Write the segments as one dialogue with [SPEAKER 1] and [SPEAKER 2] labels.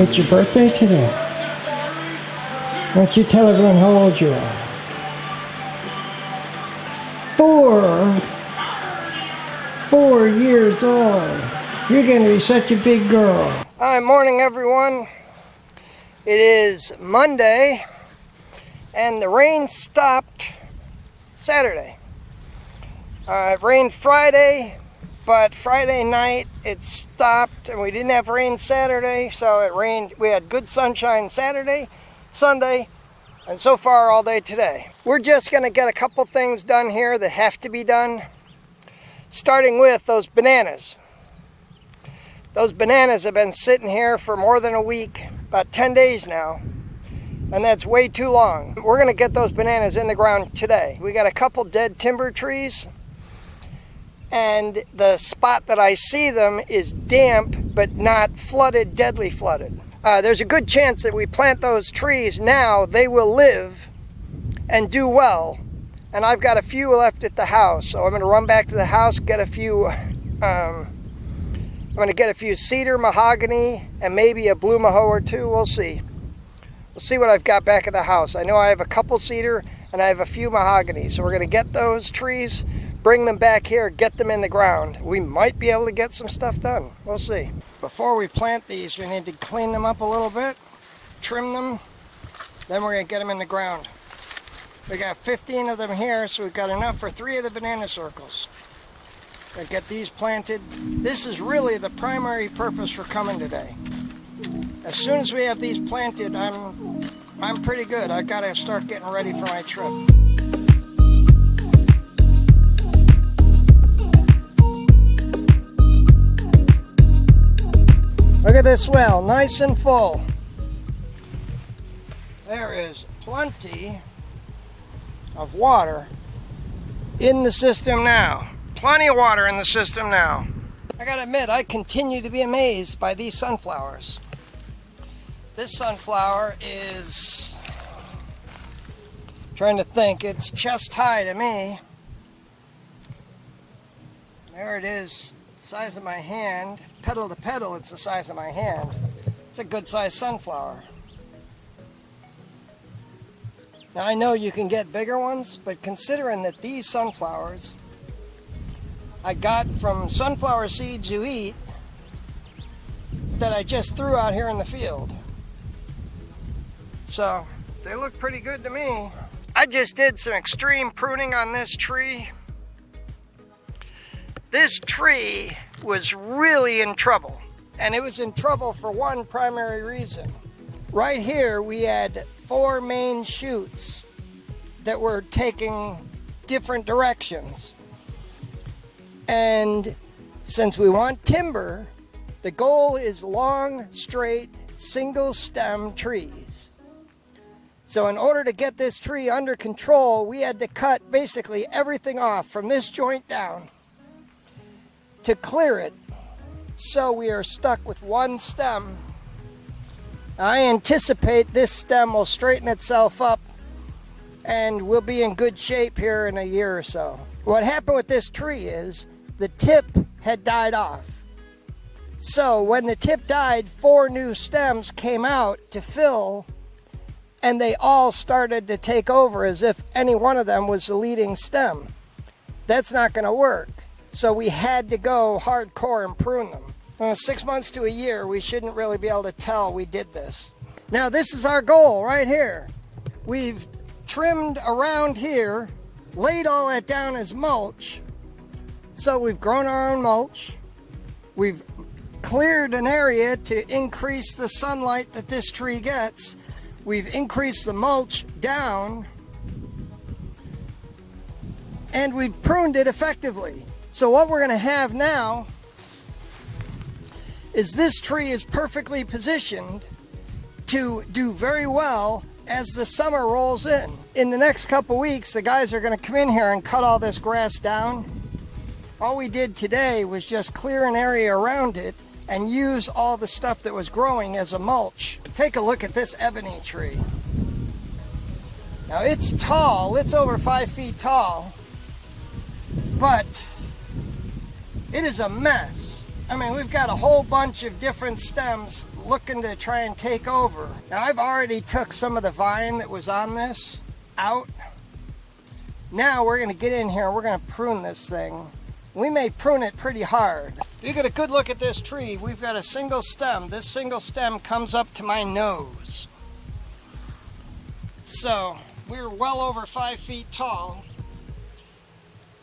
[SPEAKER 1] it's your birthday today. Why don't you tell everyone how old you are? 4 years old. You're going to be such a big girl. Hi, morning everyone. It is Monday, and the rain stopped Saturday. It rained Friday, but Friday night it stopped, and we didn't have rain Saturday, so it rained. We had good sunshine Saturday, Sunday, and so far all day today. We're just going to get a couple things done here that have to be done, starting with those bananas. Those bananas have been sitting here for more than a week, about 10 days now, and that's way too long. We're going to get those bananas in the ground today. We got a couple dead timber trees, and the spot that I see them is damp, but not flooded, deadly flooded. There's a good chance that we plant those trees now, they will live and do well. And I've got a few left at the house, so I'm going to run back to the house, get a few, I'm going to get a few cedar, mahogany, and maybe a blue mahoe or two. We'll see. We'll see what I've got back at the house. I know I have a couple cedar and I have a few mahogany, so we're going to get those trees, bring them back here, get them in the ground. We might be able to get some stuff done. We'll see. Before we plant these, we need to clean them up a little bit, trim them, then we're going to get them in the ground. We got 15 of them here, so we've got enough for 3 of the banana circles. Gonna get these planted. This is really the primary purpose for coming today. As soon as we have these planted, I'm pretty good. I gotta start getting ready for my trip. Look at this well, nice and full. There is plenty of water in the system now. Plenty of water in the system now. I gotta admit, I continue to be amazed by these sunflowers. This sunflower is, trying to think, it's chest high to me. There it is, size of my hand. Petal to petal, it's the size of my hand. It's a good sized sunflower. Now I know you can get bigger ones, but considering that these sunflowers I got from sunflower seeds you eat that I just threw out here in the field. So they look pretty good to me. I just did some extreme pruning on this tree. This tree was really in trouble, and it was in trouble for one primary reason. Right here we had 4 main shoots that were taking different directions. And since we want timber, the goal is long, straight, single stem trees. So in order to get this tree under control, we had to cut basically everything off from this joint down to clear it. So we are stuck with one stem. I anticipate this stem will straighten itself up and we'll be in good shape here in a year or so. What happened with this tree is the tip had died off. So when the tip died, 4 new stems came out to fill, and they all started to take over as if any one of them was the leading stem. That's not going to work. So we had to go hardcore and prune them. 6 months to a year, we shouldn't really be able to tell we did this. Now this is our goal right here. We've trimmed around here, laid all that down as mulch. So we've grown our own mulch. We've cleared an area to increase the sunlight that this tree gets. We've increased the mulch down, and we've pruned it effectively. So what we're going to have now is this tree is perfectly positioned to do very well as the summer rolls in. In the next couple weeks, the guys are going to come in here and cut all this grass down. All we did today was just clear an area around it and use all the stuff that was growing as a mulch. Take a look at this ebony tree. Now it's tall, it's over 5 feet tall, but it is a mess. I mean, we've got a whole bunch of different stems looking to try and take over. Now, I've already took some of the vine that was on this out. Now we're going to get in here and we're going to prune this thing. We may prune it pretty hard. If you get a good look at this tree, we've got a single stem. This single stem comes up to my nose. So we're well over 5 feet tall.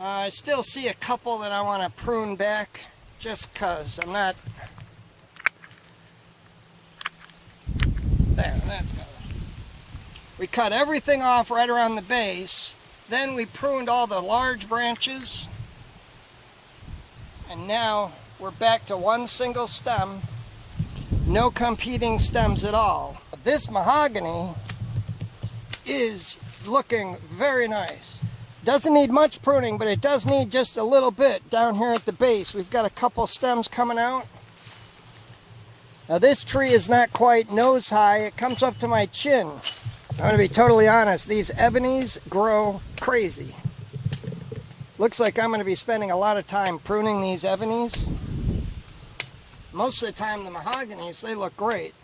[SPEAKER 1] I still see a couple that I want to prune back just because I'm not... There, that's better. We cut everything off right around the base. Then we pruned all the large branches. And now we're back to one single stem. No competing stems at all. This mahogany is looking very nice. Doesn't need much pruning, but it does need just a little bit down here at the base. We've got a couple stems coming out. Now this tree is not quite nose high. It comes up to my chin. I'm going to be totally honest. These ebonies grow crazy. Looks like I'm going to be spending a lot of time pruning these ebonies. Most of the time the mahoganies, they look great.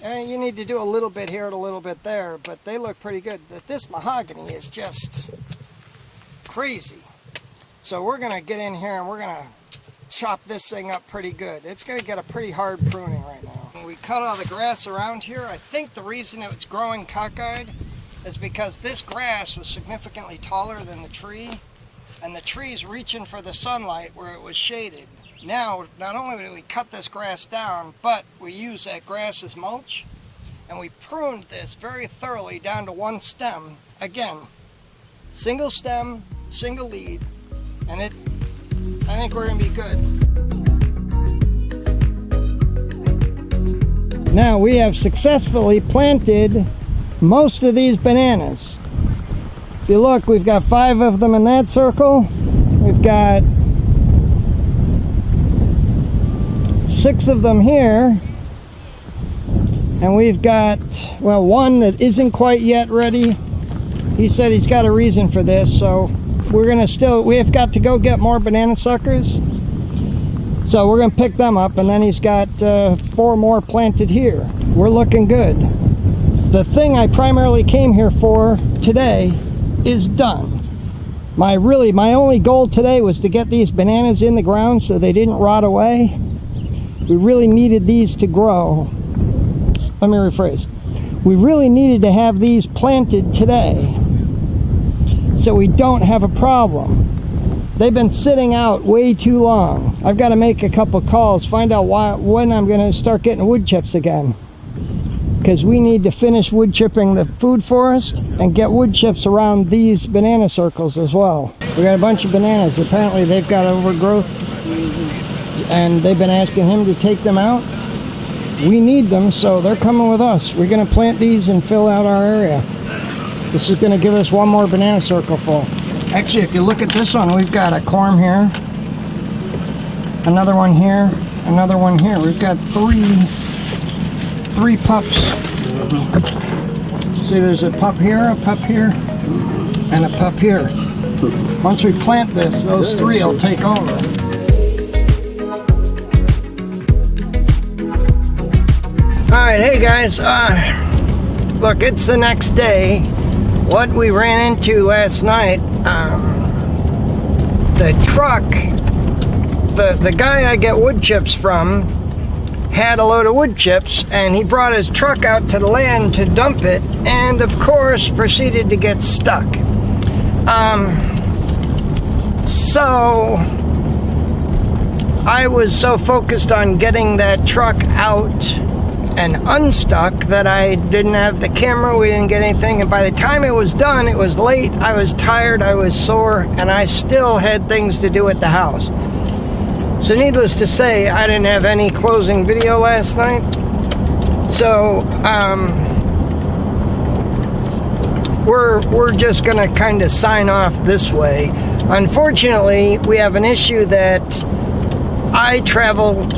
[SPEAKER 1] And you need to do a little bit here and a little bit there, but they look pretty good. But this mahogany is just crazy. So we're going to get in here and we're going to chop this thing up pretty good. It's going to get a pretty hard pruning right now. When we cut all the grass around here, I think the reason it's growing cockeyed is because this grass was significantly taller than the tree, and the tree's reaching for the sunlight where it was shaded. Now, not only did we cut this grass down, but we use that grass as mulch, and we pruned this very thoroughly down to one stem. Again, single stem, single lead, and I think we're going to be good. Now we have successfully planted most of these bananas. If you look, we've got 5 of them in that circle. We've got 6 of them here. And we've got, well, 1 that isn't quite yet ready. He said he's got a reason for this, so we've got to go get more banana suckers. So we're going to pick them up, and then he's got 4 more planted here. We're looking good. The thing I primarily came here for today is done. My only goal today was to get these bananas in the ground so they didn't rot away. We really needed these to grow. Let me rephrase. We really needed to have these planted today so we don't have a problem. They've been sitting out way too long. I've got to make a couple calls, find out when I'm going to start getting wood chips again. Because we need to finish wood chipping the food forest and get wood chips around these banana circles as well. We got a bunch of bananas. Apparently they've got overgrowth and they've been asking him to take them out. We need them, so they're coming with us. We're going to plant these and fill out our area. This is going to give us 1 more banana circle full. Actually, if you look at this one, we've got a corm here, another one here, another one here. We've got three pups. See, there's a pup here, and a pup here. Once we plant this, those 3 will take over. Alright, hey guys, look, it's the next day. What we ran into last night, the truck, the guy I get wood chips from had a load of wood chips, and he brought his truck out to the land to dump it, and of course proceeded to get stuck. So I was so focused on getting that truck out and unstuck that I didn't have the camera, we didn't get anything, and by the time it was done, it was late, I was tired, I was sore, and I still had things to do at the house. So needless to say, I didn't have any closing video last night. So we're just gonna kind of sign off this way. Unfortunately, we have an issue that I traveled,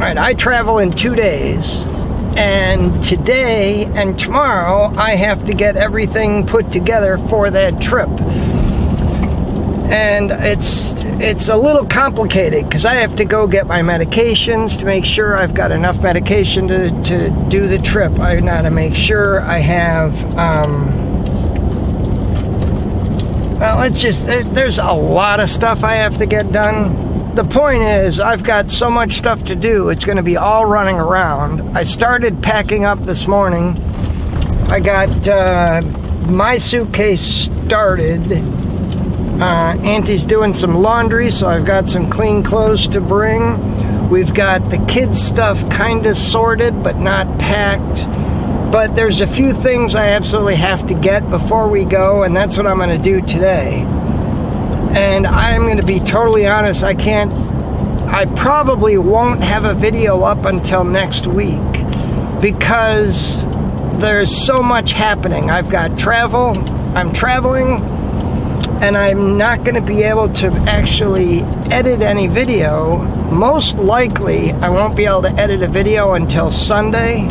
[SPEAKER 1] I travel in 2 days, and today and tomorrow I have to get everything put together for that trip. And it's a little complicated because I have to go get my medications to make sure I've got enough medication to do the trip. I gotta make sure I have, well, there's a lot of stuff I have to get done. The point is, I've got so much stuff to do, it's gonna be all running around. I started packing up this morning. I got my suitcase started. Auntie's doing some laundry, so I've got some clean clothes to bring. We've got the kids' stuff kind of sorted, but not packed. But there's a few things I absolutely have to get before we go, and that's what I'm going to do today. And I'm going to be totally honest, I probably won't have a video up until next week because there's so much happening. I've got travel, I'm traveling, and I'm not going to be able to actually edit any video. Most likely, I won't be able to edit a video until Sunday.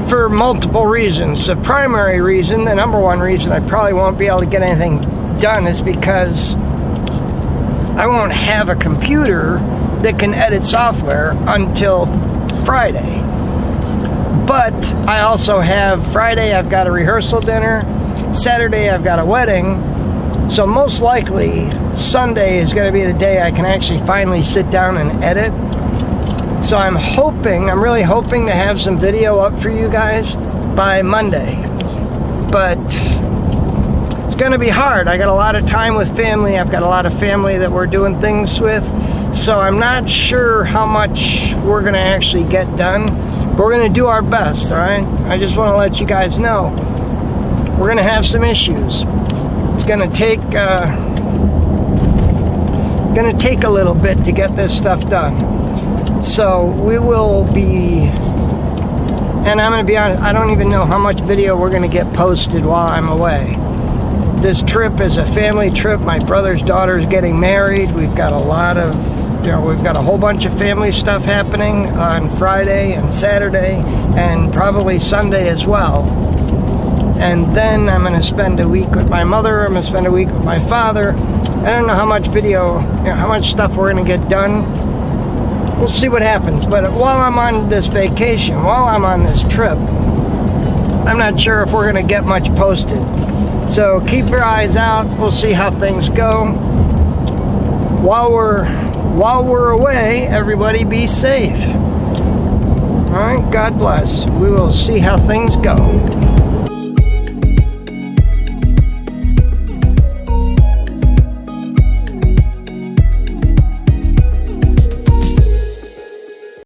[SPEAKER 1] For multiple reasons. The primary reason, the number one reason I probably won't be able to get anything done is because I won't have a computer that can edit software until Friday. But I also have Friday, I've got a rehearsal dinner. Saturday, I've got a wedding. So most likely, Sunday is going to be the day I can actually finally sit down and edit. So I'm really hoping to have some video up for you guys by Monday. But it's going to be hard. I got a lot of time with family. I've got a lot of family that we're doing things with. So I'm not sure how much we're going to actually get done. But we're going to do our best, all right? I just want to let you guys know. We're going to have some issues. It's going to take a little bit to get this stuff done. So we will be, and I'm going to be honest, I don't even know how much video we're going to get posted while I'm away. This trip is a family trip. My brother's daughter is getting married. We've got we've got a whole bunch of family stuff happening on Friday and Saturday and probably Sunday as well. And then I'm going to spend a week with my mother. I'm going to spend a week with my father. I don't know how much video, how much stuff we're going to get done. We'll see what happens. But while I'm on this vacation, while I'm on this trip, I'm not sure if we're going to get much posted. So keep your eyes out. We'll see how things go. While we're away, everybody be safe. All right, God bless. We will see how things go.